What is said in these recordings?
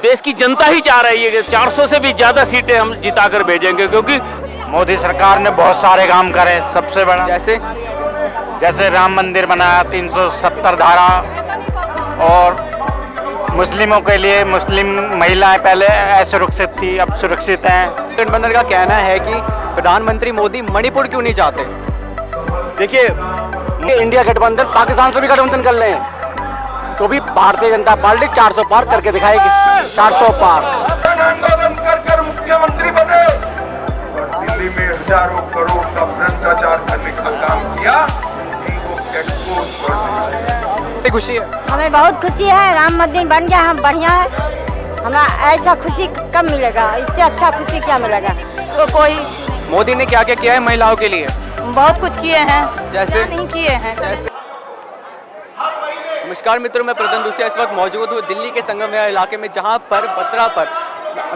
देश की जनता ही चाह रही है कि 400 से भी ज्यादा सीटें हम जिता कर भेजेंगे, क्योंकि मोदी सरकार ने बहुत सारे काम करे। सबसे बड़ा जैसे राम मंदिर बनाया, 370 धारा, और मुस्लिमों के लिए मुस्लिम महिलाएं पहले असुरक्षित थी, अब सुरक्षित हैं। गठबंधन का कहना है कि प्रधानमंत्री मोदी मणिपुर क्यों नहीं चाहते। देखिए, इंडिया गठबंधन पाकिस्तान से भी गठबंधन कर लें तो भी भारतीय जनता पार्टी 400 पार करके दिखाएगी। 400 पार आंदोलन कर मुख्यमंत्री बने और दिल्ली में हजारों करोड़ का भ्रष्टाचार करने का काम किया। खुशी है, हमें बहुत खुशी है। राम मंदिर बन गया, हम बढ़िया है। हमें ऐसा खुशी कब मिलेगा, इससे अच्छा खुशी क्या मिलेगा। तो कोई मोदी ने क्या क्या किया है महिलाओं के लिए? बहुत कुछ किए हैं, जैसे नहीं किए हैं। नमस्कार मित्रों, मैं प्रदन दूसरा इस वक्त मौजूद हूँ दिल्ली के संगम विहार इलाके में, जहाँ पर बत्रा पर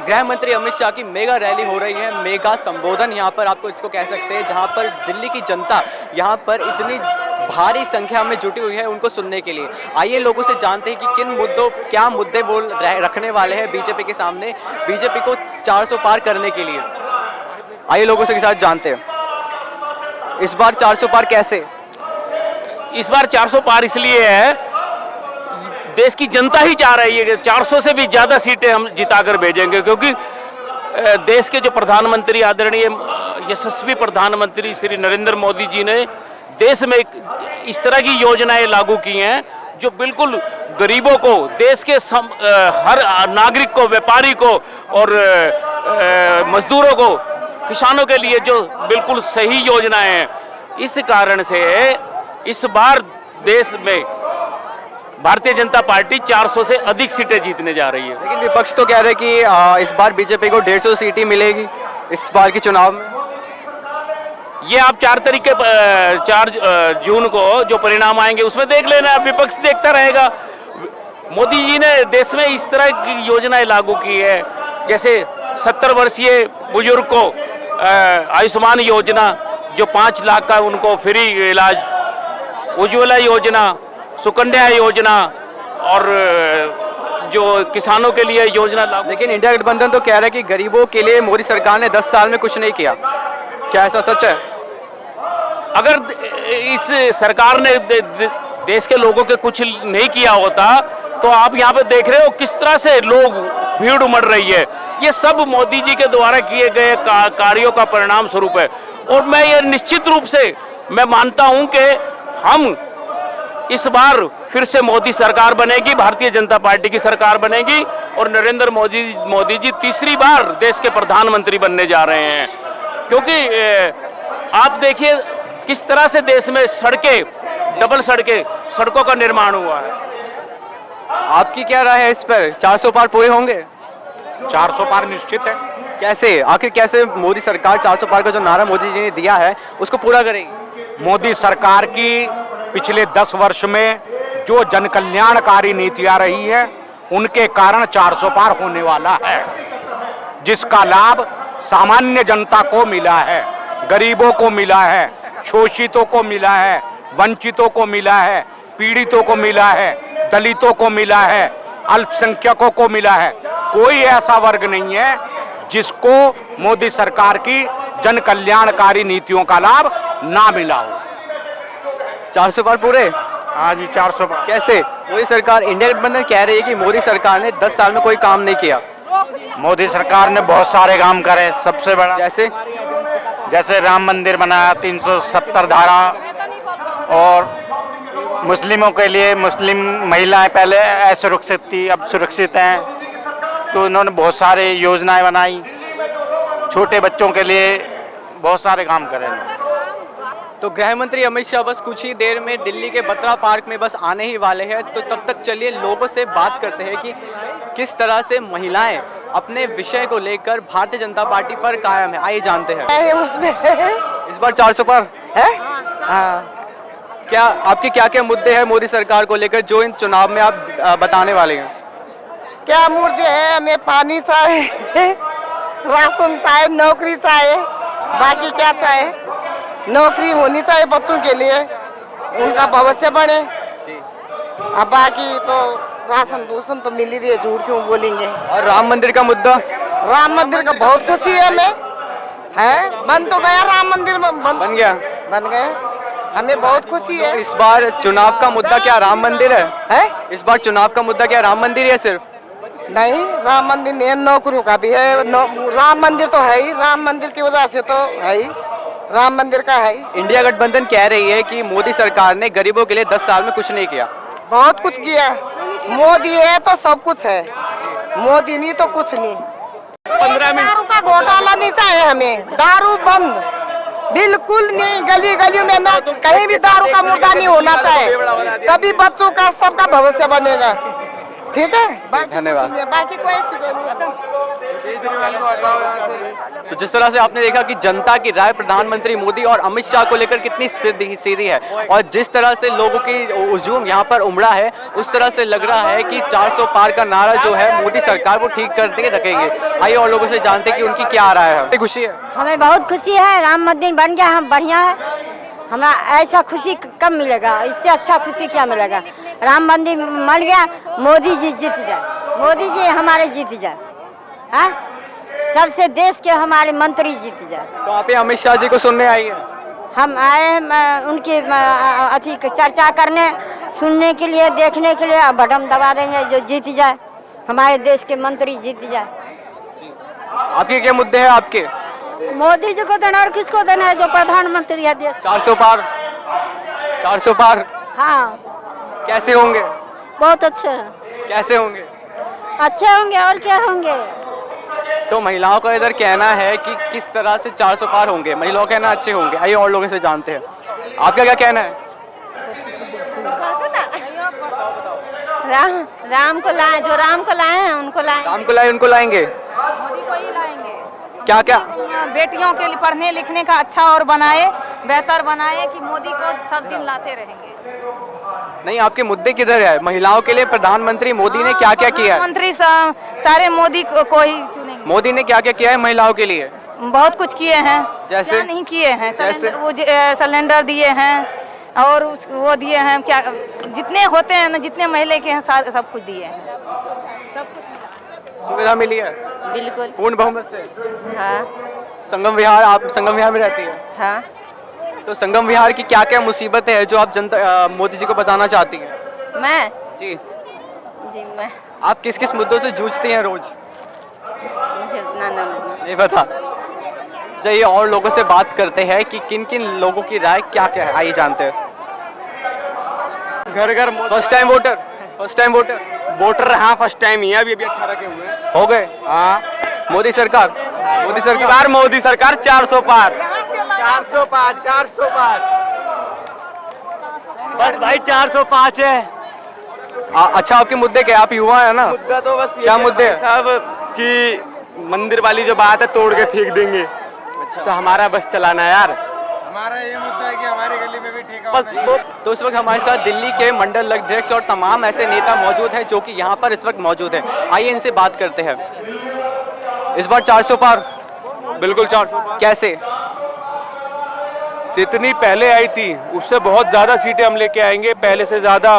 गृह मंत्री अमित शाह की मेगा रैली हो रही है। मेगा संबोधन यहाँ पर आपको इसको कह सकते हैं, जहाँ पर दिल्ली की जनता यहाँ पर इतनी भारी संख्या में जुटी हुई है उनको सुनने के लिए। आइए लोगों से जानते हैं कि किन मुद्दों, क्या मुद्दे बोल रखने वाले हैं बीजेपी के सामने, बीजेपी को 400 पार करने के लिए। आइए लोगों से के साथ जानते हैं इस बार 400 पार कैसे। इस बार 400 पार इसलिए है, देश की जनता ही चाह रही है कि 400 से भी ज्यादा सीटें हम जिता कर भेजेंगे, क्योंकि देश के जो प्रधानमंत्री आदरणीय यशस्वी प्रधानमंत्री श्री नरेंद्र मोदी जी ने देश में इस तरह की योजनाएं लागू की हैं जो बिल्कुल गरीबों को, देश के हर नागरिक को, व्यापारी को और मजदूरों को, किसानों के लिए जो बिल्कुल सही योजनाएं हैं। इस कारण से इस बार देश में भारतीय जनता पार्टी 400 से अधिक सीटें जीतने जा रही है। लेकिन विपक्ष तो कह रहे हैं कि इस बार बीजेपी को 150 सीट ही मिलेगी इस बार के चुनाव में। ये आप 4 जून को जो परिणाम आएंगे उसमें देख लेना, विपक्ष देखता रहेगा। मोदी जी ने देश में इस तरह की योजनाएं लागू की है, जैसे 70 वर्षीय बुजुर्ग को आयुष्मान योजना जो 5 लाख का उनको फ्री इलाज, उज्ज्वला योजना, सुकन्या योजना, और जो किसानों के लिए योजना लागू। लेकिन इंडिया गठबंधन तो कह रहा है कि गरीबों के लिए मोदी सरकार ने 10 साल में कुछ नहीं किया। क्या ऐसा सच है? अगर इस सरकार ने देश के लोगों के कुछ नहीं किया होता तो आप यहाँ पे देख रहे हो किस तरह से लोग भीड़ उमड़ रही है। ये सब मोदी जी के द्वारा किए गए कार्यों का परिणाम स्वरूप है। और मैं ये निश्चित रूप से मैं मानता हूँ कि हम इस बार फिर से मोदी सरकार बनेगी, भारतीय जनता पार्टी की सरकार बनेगी, और नरेंद्र मोदी जी तीसरी बार देश के प्रधानमंत्री बनने जा रहे हैं। क्योंकि आप देखिए किस तरह से देश में सड़कें, डबल सड़कों का निर्माण हुआ है। आपकी क्या राय है इस पर? 400 पार पूरे होंगे? 400 पार निश्चित है। कैसे, आखिर कैसे मोदी सरकार 400 पार का जो नारा मोदी जी ने दिया है उसको पूरा करेगी? मोदी सरकार की पिछले 10 वर्ष में जो जन कल्याणकारी नीतियां रही है उनके कारण 400 पार होने वाला है, जिसका लाभ सामान्य जनता को मिला है, गरीबों को मिला है, शोषितों को मिला है, वंचितों को मिला है, पीड़ितों को मिला है, दलितों को मिला है, अल्पसंख्यकों को मिला है। कोई ऐसा वर्ग नहीं है जिसको मोदी सरकार की जन कल्याणकारी नीतियों का लाभ ना मिला हो। 400 पार पूरे? हाँ जी, 400 पार। कैसे? मोदी सरकार, इंडिया गठबंधन कह रही है कि मोदी सरकार ने 10 साल में कोई काम नहीं किया। मोदी सरकार ने बहुत सारे काम करे। सबसे बड़ा जैसे राम मंदिर बनाया, 370 धारा, और मुस्लिमों के लिए मुस्लिम महिलाएं पहले असुरक्षित थी, अब सुरक्षित हैं। तो उन्होंने बहुत सारे योजनाएं बनाई, छोटे बच्चों के लिए बहुत सारे काम करे। तो गृह मंत्री अमित शाह बस कुछ ही देर में दिल्ली के बत्रा पार्क में बस आने ही वाले हैं। तो तब तक चलिए लोगों से बात करते हैं कि किस तरह से महिलाएं अपने विषय को लेकर भारतीय जनता पार्टी पर कायम है। आइए जानते हैं। उसमें इस बार 400 पार है? हाँ। क्या आपके क्या क्या मुद्दे हैं मोदी सरकार को लेकर जो इन चुनाव में आप बताने वाले हैं? क्या मुद्दे हैं? हमें पानी चाहिए, राशन चाहिए, नौकरी चाहिए, बाकी क्या चाहिए? नौकरी होनी चाहिए बच्चों के लिए, उनका भविष्य बने। अब बाकी तो राशन दूषण तो मिल ही रही है, झूठ क्यों बोलेंगे। और राम मंदिर का मुद्दा? राम मंदिर का बहुत खुशी है हमें, है बन तो गया राम मंदिर में, बन गया। बन गए, हमें बहुत खुशी है। इस बार चुनाव का मुद्दा क्या राम मंदिर है? इस बार चुनाव का मुद्दा क्या राम मंदिर है सिर्फ? नहीं, राम मंदिर नहीं, नौकरियों का भी है, राम मंदिर तो है ही, राम मंदिर की वजह से तो है ही, राम मंदिर का है ही। इंडिया गठबंधन कह रही है कि मोदी सरकार ने गरीबों के लिए 10 साल में कुछ नहीं किया। बहुत कुछ किया, मोदी है तो सब कुछ है, मोदी नहीं तो कुछ नहीं। 15 मिनट दारू का घोटाला नहीं चाहिए हमें, दारू बंद बिल्कुल नहीं, गली गलियों में ना कहीं भी दारू का मुद्दा नहीं होना चाहिए, तभी बच्चों का सबका भविष्य बनेगा। ठीक है, धन्यवाद। बाकी कोई सुविधा नहीं। तो जिस तरह से आपने देखा कि जनता की राय प्रधानमंत्री मोदी और अमित शाह को लेकर कितनी सीधी है, और जिस तरह से लोगों की हुजूम यहाँ पर उमड़ा है, उस तरह से लग रहा है कि 400 पार का नारा जो है मोदी सरकार वो ठीक करके रखेंगे। आइए और लोगों से जानते हैं कि उनकी क्या राय है। खुशी है? हमें बहुत खुशी है, राम मंदिर बन गया, हम बढ़िया है। हमें ऐसा खुशी कब मिलेगा, इससे अच्छा खुशी क्या मिलेगा। राम मंदिर बन गया, मोदी जी जीत जाए, मोदी जी हमारे जीत जाए, हाँ सबसे देश के हमारे मंत्री जीत जाए। तो आप अमित शाह जी को सुनने आई है? हम आए उनकी अथी चर्चा करने, सुनने के लिए, देखने के लिए। अब बटन दबा देंगे, जो जीत जाए हमारे देश के मंत्री जीत जाए। आपके क्या मुद्दे हैं आपके? मोदी जी को देना, और किसको देना है जो प्रधानमंत्री है देश। 400 पार, 400 पार हाँ कैसे होंगे? बहुत अच्छे हैं, कैसे होंगे? अच्छे होंगे और क्या होंगे। तो महिलाओं का इधर कहना है कि किस तरह से 400 पार होंगे, महिलाओं का कहना अच्छे होंगे। आइए और लोगों से जानते हैं, आपका क्या कहना है? राम को लाए, जो राम को लाए हैं उनको लाए, राम को लाए उनको लाएंगे, मोदी को ही लाएंगे। क्या क्या? बेटियों के लिए पढ़ने लिखने का अच्छा और बनाए, बेहतर बनाए कि मोदी को सब दिन लाते रहेंगे। नहीं, आपके मुद्दे किधर है? महिलाओं के लिए प्रधानमंत्री मोदी ने क्या क्या किया है? मंत्री सारे मोदी को ही चुनेंगे। मोदी ने क्या क्या किया है महिलाओं के लिए? बहुत कुछ किए हैं। जैसे? क्या नहीं किए हैं? जैसे? वो सिलेंडर दिए हैं, और वो दिए हैं, क्या जितने होते हैं ना, जितने महिला के हैं सब कुछ दिए हैं, सब कुछ मिला, सुविधा मिली है बिल्कुल। पूर्ण बहुमत से। हाँ संगम विहार, आप संगम विहार में रहती है, हाँ। तो संगम विहार की क्या क्या मुसीबतें हैं जो आप जनता मोदी जी को बताना चाहती हैं? मैं जी जी मैं आप किस किस मुद्दों से जूझती हैं रोज? मुझे उतना नहीं पता। चलिए और लोगों से बात करते हैं कि किन किन लोगों की राय क्या क्या है, आइए जानते हैं। घर घर first time voter, first time voter, voter, हाँ फर्स्ट टाइम ही है, अभी 18 के हुए हैं। हो गए। हाँ, मोदी सरकार, मोदी सरकार, बार मोदी सरकार 400 पार, 400 पार, 400 पार, बस भाई 405 है। अच्छा आपके मुद्दे क्या? आप युवा है ना? मुद्दा तो बस क्या मुद्दे हैं? साहब कि मंदिर वाली जो बात है तोड़ के फेंक देंगे, तो हमारा बस चलाना है यार। हमारा ये मुद्दा है कि हमारी गली में भी ठेका। तो इस वक्त हमारे साथ दिल्ली के मंडल अध्यक्ष और तमाम ऐसे नेता मौजूद हैं जो कि यहाँ पर इस वक्त मौजूद हैं। आइए इनसे बात करते हैं। इस बार 400 पार? बिल्कुल 400 पार। कैसे? जितनी पहले आई थी उससे बहुत ज्यादा सीटें हम लेके आएंगे। पहले से ज्यादा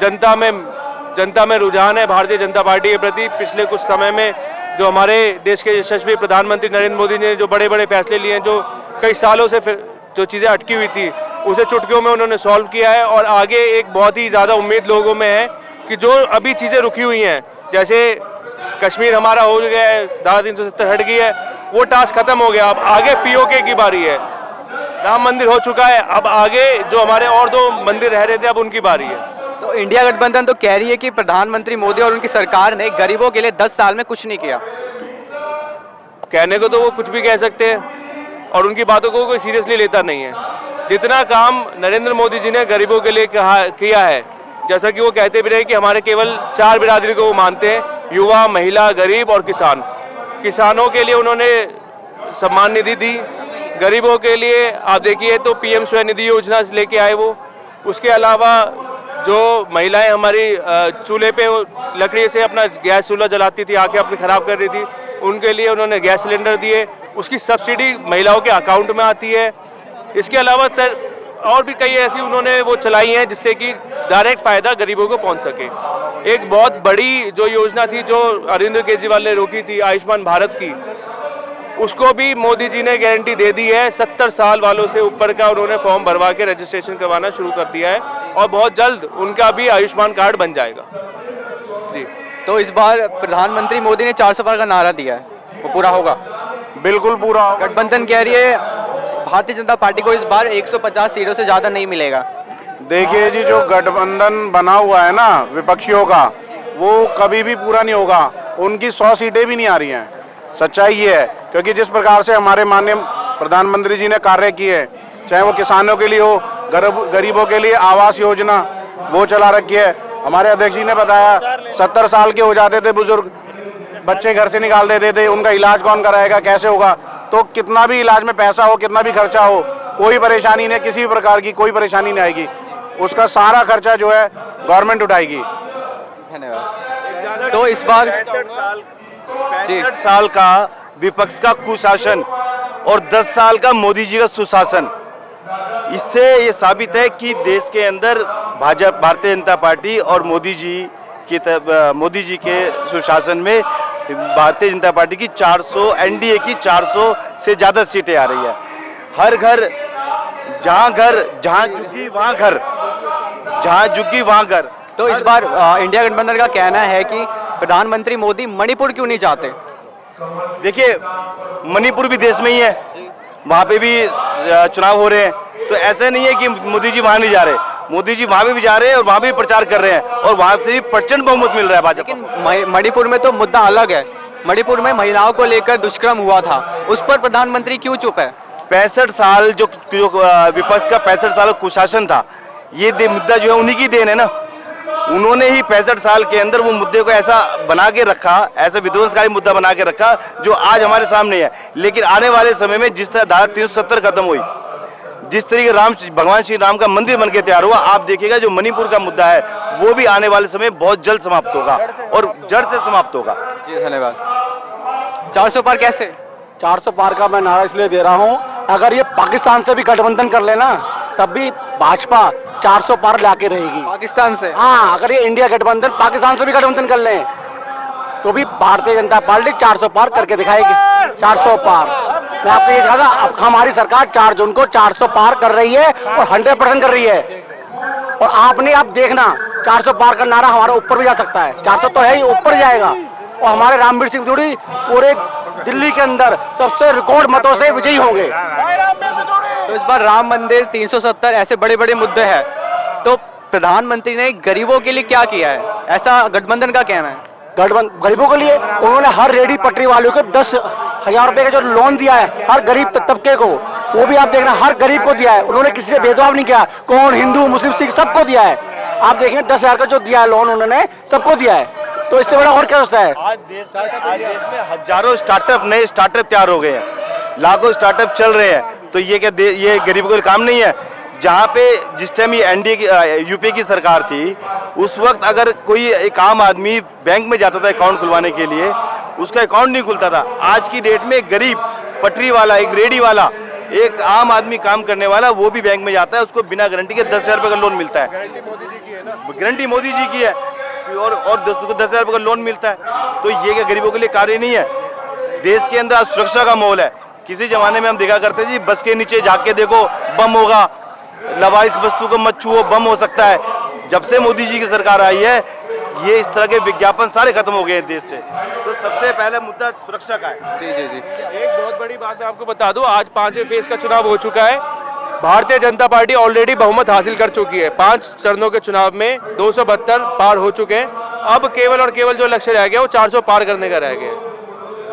जनता में रुझान है भारतीय जनता पार्टी के प्रति। पिछले कुछ समय में जो हमारे देश के यशस्वी प्रधानमंत्री नरेंद्र मोदी ने जो बड़े बड़े फैसले लिए हैं, जो कई सालों से जो चीज़ें अटकी हुई थी उसे चुटकियों में उन्होंने सॉल्व किया है। और आगे एक बहुत ही ज़्यादा उम्मीद लोगों में है कि जो अभी चीज़ें रुकी हुई हैं, जैसे कश्मीर हमारा हो गया है, धारा 370 हट गई है, वो टास्क खत्म हो गया। अब आगे पीओके की बारी है। राम मंदिर हो चुका है, अब आगे जो हमारे और 2 मंदिर रह रहे थे अब उनकी बारी है। तो इंडिया गठबंधन तो कह रही है कि प्रधानमंत्री मोदी और उनकी सरकार ने गरीबों के लिए 10 साल में कुछ नहीं किया। कहने को तो वो कुछ भी कह सकते हैं और उनकी बातों को कोई सीरियसली लेता नहीं है। जितना काम नरेंद्र मोदी जी ने गरीबों के लिए किया है, जैसा कि वो कहते भी रहे कि हमारे केवल 4 बिरादरी को वो मानते हैं, युवा, महिला, गरीब और किसान। किसानों के लिए उन्होंने सम्मान निधि दी, गरीबों के लिए आप देखिए तो पीएम स्वयं निधि योजना लेके आए वो। उसके अलावा जो महिलाएं हमारी चूल्हे पे लकड़ी से अपना गैस चूल्हा जलाती थी, आंखें अपनी खराब कर रही थी, उनके लिए उन्होंने गैस सिलेंडर दिए, उसकी सब्सिडी महिलाओं के अकाउंट में आती है। इसके अलावा और भी कई ऐसी उन्होंने वो चलाई हैं जिससे कि डायरेक्ट फायदा गरीबों को पहुंच सके। एक बहुत बड़ी जो योजना थी जो अरविंद केजरीवाल ने रोकी थी, आयुष्मान भारत की, उसको भी मोदी जी ने गारंटी दे दी है। 70 साल वालों से ऊपर का उन्होंने फॉर्म भरवा के रजिस्ट्रेशन करवाना शुरू कर दिया है और बहुत जल्द उनका भी आयुष्मान कार्ड बन जाएगा जी। तो इस बार प्रधानमंत्री मोदी ने 400 पार का नारा दिया है, वो पूरा होगा? बिल्कुल पूरा होगा। गठबंधन कह रही है भारतीय जनता पार्टी को इस बार 150 सीटों से ज्यादा नहीं मिलेगा। देखिए जी, जो गठबंधन बना हुआ है ना विपक्षियों का, वो कभी भी पूरा नहीं होगा। उनकी 100 सीटें भी नहीं आ रही हैं। सच्चाई ये है, क्योंकि जिस प्रकार से हमारे माननीय प्रधानमंत्री जी ने कार्य किए, चाहे वो किसानों के लिए हो, गरीबों के लिए आवास योजना वो चला रखी है। हमारे अध्यक्ष जी ने बताया 70 साल के हो जाते थे बुजुर्ग, बच्चे घर से निकाल देते थे, उनका इलाज कौन कराएगा, कैसे होगा? तो कितना भी इलाज में पैसा हो, कितना भी खर्चा हो, कोई परेशानी नहीं, किसी भी प्रकार की कोई परेशानी नहीं आएगी। उसका सारा खर्चा जो है गवर्नमेंट उठाएगी। धन्यवाद। तो इस बार 65 साल का विपक्ष का कुशासन और 10 साल का मोदी जी का सुशासन, इससे ये साबित है कि देश के अंदर भाजपा, भारतीय जनता पार्टी और मोदी जी के सुशासन में भारतीय जनता पार्टी की 400, एनडीए की 400 से ज्यादा सीटें आ रही है। हर घर, जहां झुग्गी वहां घर, जहां झुग्गी वहां घर। तो इस बार इंडिया गठबंधन का कहना है कि प्रधानमंत्री मोदी मणिपुर क्यों नहीं जाते? देखिए, मणिपुर भी देश में ही है, वहाँ पे भी चुनाव हो रहे हैं, तो ऐसा नहीं है कि मोदी जी वहाँ नहीं जा रहे। मोदी जी वहाँ भी जा रहे हैं और वहाँ भी प्रचार कर रहे हैं और वहाँ से भी प्रचंड बहुमत मिल रहा है भाजपा। लेकिन मणिपुर में तो मुद्दा अलग है। मणिपुर में महिलाओं को लेकर दुष्कर्म हुआ था, उस पर प्रधानमंत्री क्यों चुप है? 65 साल जो विपक्ष का 65 साल कुशासन था, ये मुद्दा जो है उन्हीं की देन है ना। उन्होंने ही 65 साल के अंदर वो मुद्दे को ऐसा बना के रखा, ऐसा विध्वंसकारी मुद्दा बना के रखा जो आज हमारे सामने है। लेकिन आने वाले समय में जिस तरह धारा 370 खत्म हुई, जिस तरीके भगवान श्री राम का मंदिर बनके तैयार हुआ, आप देखिएगा जो मणिपुर का मुद्दा है वो भी आने वाले समय बहुत जल्द समाप्त होगा और जड़ से समाप्त होगा। जी धन्यवाद। 400 पार कैसे? 400 पार का मैं नारा इसलिए दे रहा हूँ, अगर ये पाकिस्तान से भी गठबंधन कर लेना तब भी भाजपा 400 पार लाके रहेगी। पाकिस्तान से? हाँ, अगर ये इंडिया गठबंधन पाकिस्तान से भी गठबंधन कर लें तो भी भारतीय जनता पार्टी 400 पार करके दिखाएगी। 400 पार, मैं आपको ये कहा था, अब हमारी सरकार 4 जून को 400 पार कर रही है और 100% कर रही है। और आपने आप देखना 400 पार का नारा हमारा ऊपर भी जा सकता है। 400 तो है ही, ऊपर जाएगा। और हमारे रामवीर सिंह जोड़ी पूरे दिल्ली के अंदर सबसे रिकॉर्ड मतों से विजयी होंगे। तो इस बार राम मंदिर, 370 ऐसे बड़े बड़े मुद्दे हैं, तो प्रधानमंत्री ने गरीबों के लिए क्या किया है, ऐसा गठबंधन का कहना है? गरीबों के लिए उन्होंने हर रेडी पटरी वालों को 10,000 रुपए का जो लोन दिया है हर गरीब तबके को, वो भी आप देखना हर गरीब को दिया है। उन्होंने किसी से भेदभाव नहीं किया, कौन हिंदू मुस्लिम सिख सबको दिया है। आप देखेंगे 10,000 का जो दिया है लोन उन्होंने सबको दिया है, तो इससे बड़ा और क्या होता है? आज देश में हजारों स्टार्टअप, नए स्टार्टअप तैयार हो गए हैं, लाखों स्टार्टअप चल रहे हैं। तो ये क्या ये गरीबों के काम नहीं है? जहाँ पे जिस टाइम ये एनडीए की यूपीए की सरकार थी, उस वक्त अगर कोई एक आम आदमी बैंक में जाता था अकाउंट खुलवाने के लिए, उसका अकाउंट नहीं खुलता था। आज की डेट में गरीब पटरी वाला, एक रेडी वाला, एक आम आदमी काम करने वाला, वो भी बैंक में जाता है, उसको बिना गारंटी के 10,000 रुपए का लोन मिलता है। गारंटी मोदी जी की है और 10,000 रुपए का लोन मिलता है। तो ये क्या गरीबों के लिए कार्य नहीं है? देश के अंदर सुरक्षा का माहौल है। किसी जमाने में हम देखा करते जी, बस के नीचे जाके देखो बम होगा, लवारिस वस्तु को मत छुओ, बम हो सकता है। जब से मोदी जी की सरकार आई है, ये इस तरह के विज्ञापन सारे खत्म हो गए हैं देश से। तो सबसे पहले मुद्दा सुरक्षा का है। जी जी जी। एक बहुत बड़ी बात मैं आपको बता दूं, आज 5वें फेज का चुनाव हो चुका है। भारतीय जनता पार्टी ऑलरेडी बहुमत हासिल कर चुकी है। 5 चरणों के चुनाव में 272 पार हो चुके हैं। अब केवल और केवल जो लक्ष्य रह गया वो 400 पार करने का रह गया।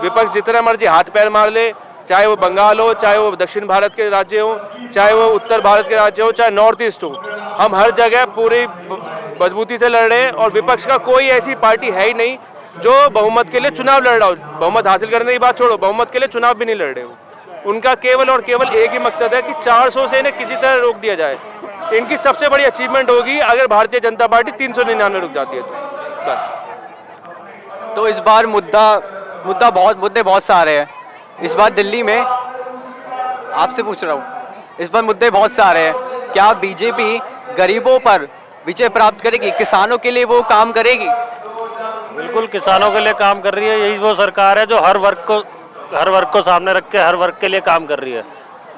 विपक्ष जितना मर्जी हाथ पैर मार ले, चाहे वो बंगाल हो, चाहे वो दक्षिण भारत के राज्य हो, चाहे वो उत्तर भारत के राज्य हो, चाहे नॉर्थ ईस्ट हो, हम हर जगह पूरी मजबूती से लड़ रहे हैं। और विपक्ष का कोई ऐसी पार्टी है ही नहीं जो बहुमत के लिए चुनाव लड़ रहा हो। बहुमत हासिल करने की बात छोड़ो, बहुमत के लिए चुनाव भी नहीं लड़ रहे हो। उनका केवल और केवल एक ही मकसद है कि 400 से इन्हें किसी तरह रोक दिया जाए। इनकी सबसे बड़ी अचीवमेंट होगी अगर भारतीय जनता पार्टी 399 रुक जाती है तो इस बार मुद्दे बहुत सारे हैं। इस बार दिल्ली में आपसे पूछ रहा हूँ, इस बार मुद्दे बहुत सारे हैं। क्या बीजेपी गरीबों पर विजय प्राप्त करेगी, किसानों के लिए वो काम करेगी? बिल्कुल किसानों के लिए काम कर रही है। यही वो सरकार है जो हर वर्ग को सामने रख के हर वर्ग के लिए काम कर रही है।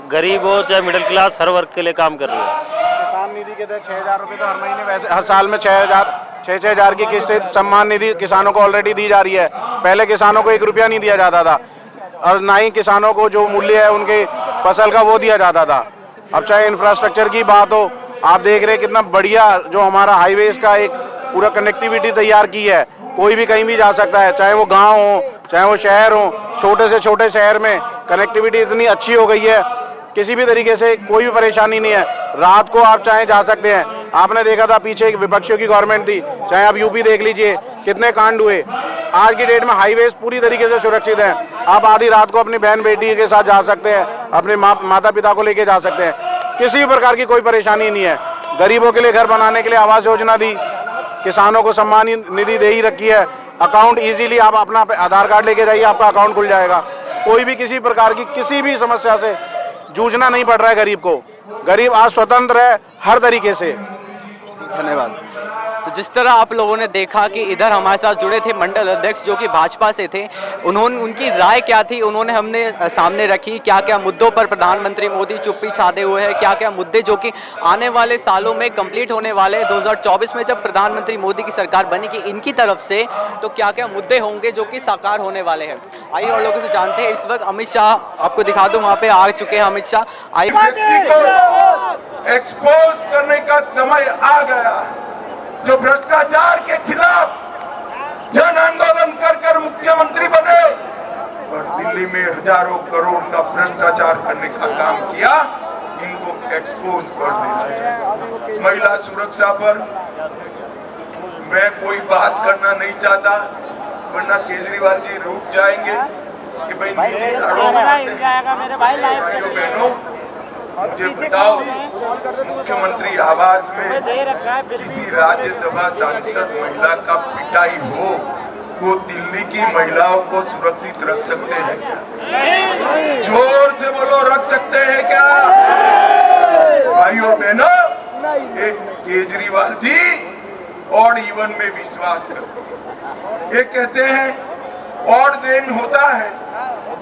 गरीब हो चाहे मिडिल क्लास, हर वर्ग के लिए काम कर रही है। किसान निधि के तहत 6,000 रुपये तो हर महीने, वैसे हर साल में 6,000 की किस्त सम्मान निधि किसानों को ऑलरेडी दी जा रही है। पहले किसानों को 1 रुपया नहीं दिया जाता था, और ना ही किसानों को जो मूल्य है उनके फसल का वो दिया जाता था। अब चाहे इंफ्रास्ट्रक्चर की बात हो, आप देख रहे हैं कितना बढ़िया जो हमारा हाईवेज का एक पूरा कनेक्टिविटी तैयार की है। कोई भी कहीं भी जा सकता है, चाहे वो गांव हो चाहे वो शहर हो। छोटे से छोटे शहर में कनेक्टिविटी इतनी अच्छी हो गई है, किसी भी तरीके से कोई भी परेशानी नहीं है। रात को आप चाहे जा सकते हैं। आपने देखा था पीछे एक विपक्षियों की गवर्नमेंट थी, चाहे आप यूपी देख लीजिए कितने कांड हुए। आज की डेट में हाईवेज पूरी तरीके से सुरक्षित है। आप आधी रात को अपनी बहन बेटी के साथ जा सकते हैं, अपने माता पिता को लेके जा सकते हैं, किसी भी प्रकार की कोई परेशानी नहीं है। गरीबों के लिए घर बनाने के लिए आवास योजना दी, किसानों को सम्मान निधि दे ही रखी है। अकाउंट इजीली आप अपना आधार कार्ड लेके जाइए, आपका अकाउंट खुल जाएगा। कोई भी किसी प्रकार की किसी भी समस्या से जूझना नहीं पड़ रहा है गरीब को। गरीब आज स्वतंत्र है हर तरीके से। धन्यवाद। तो जिस तरह आप लोगों ने देखा कि इधर हमारे साथ जुड़े थे मंडल अध्यक्ष जो कि भाजपा से थे, उनकी राय क्या थी उन्होंने हमने सामने रखी। क्या क्या मुद्दों पर प्रधानमंत्री मोदी चुप्पी छाते हुए हैं, क्या क्या मुद्दे जो कि आने वाले सालों में कंप्लीट होने वाले हैं। 2024 में जब प्रधानमंत्री मोदी की सरकार बनेगी इनकी तरफ से, तो क्या क्या मुद्दे होंगे जो कि साकार होने वाले हैं। आइए और लोगों से जानते हैं। इस वक्त अमित शाह, आपको दिखा दूं, वहाँ पे आ चुके हैं अमित शाह। एक्सपोज करने का समय आ गया। जो भ्रष्टाचार के खिलाफ जन आंदोलन कर मुख्यमंत्री बने और दिल्ली में हजारों करोड़ का भ्रष्टाचार करने का काम किया, इनको एक्सपोज कर देना चाहिए। महिला सुरक्षा पर मैं कोई बात करना नहीं चाहता, वरना केजरीवाल जी रुक जाएंगे कि भाई नीति भाइयों बहनों, मुझे बताओ मुख्यमंत्री आवास में किसी राज्यसभा सांसद महिला का पिटाई हो, वो दिल्ली की महिलाओं को सुरक्षित रख सकते हैं क्या? जोर से बोलो, रख सकते हैं क्या? भाइयों बहनों, एक केजरीवाल जी ऑड इवन में विश्वास करते हैं। ये कहते हैं ऑड दिन होता है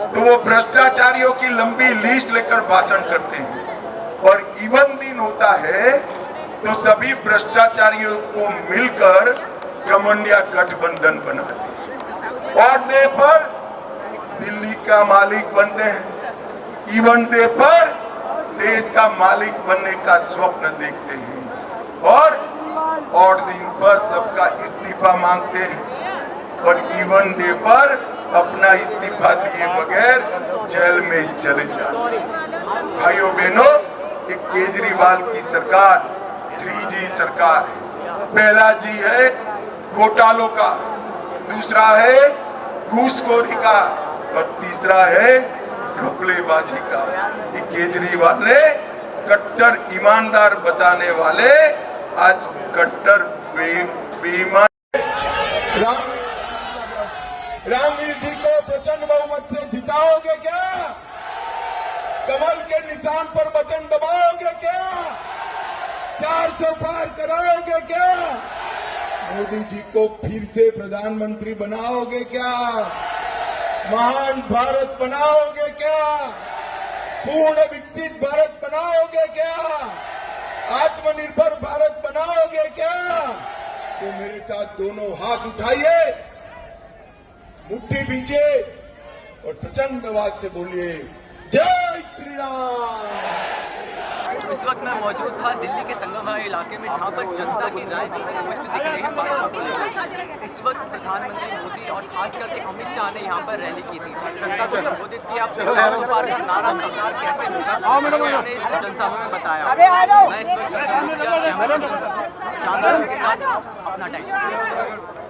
तो वो भ्रष्टाचारियों की लंबी लिस्ट लेकर भाषण करते हैं, और इवन दिन होता है तो सभी भ्रष्टाचारियों को मिलकर घमंडिया गठबंधन बनाते हैं। ऑड डे पर दिल्ली का मालिक बनते हैं, इवन डे पर देश का मालिक बनने का स्वप्न देखते हैं, और ऑड दिन पर सबका इस्तीफा मांगते हैं, और इवन डे पर अपना इस्तीफा दिए बगैर जेल में चले जाते हैं। भाइयों बहनों, एक केजरीवाल की सरकार 3G सरकार है। पहला जी है घोटालों का, दूसरा है घूसखोरी का, और तीसरा है घपलेबाजी का। ये केजरीवाल ने कट्टर ईमानदार बताने वाले आज कट्टर बेईमान। रामवीर जी को प्रचंड बहुमत से जिताओगे क्या? कमल के निशान पर बटन दबाओगे क्या? 400 पार कराओगे क्या? मोदी जी को फिर से प्रधानमंत्री बनाओगे क्या? महान भारत बनाओगे क्या? पूर्ण विकसित भारत बनाओगे क्या? आत्मनिर्भर भारत बनाओगे क्या? तो मेरे साथ दोनों हाथ उठाइए, मुट्ठी भींचे और प्रचंड आवाज से बोलिए, जय श्री राम। इस वक्त मैं मौजूद था दिल्ली के संगम इलाके में, जहां पर जनता की राय जो कि स्पष्ट दिख रही है भाजपा को लेकर। इस वक्त प्रधानमंत्री मोदी और खास करके अमित शाह ने यहां पर रैली की थी, जनता को संबोधित किया। 400 पार का नारा साकार कैसे होगा उन्होंने इस जनसभा में बताया। मैं इस वक्त कैमरा पर्सन चांदा के साथ अपना टाइम।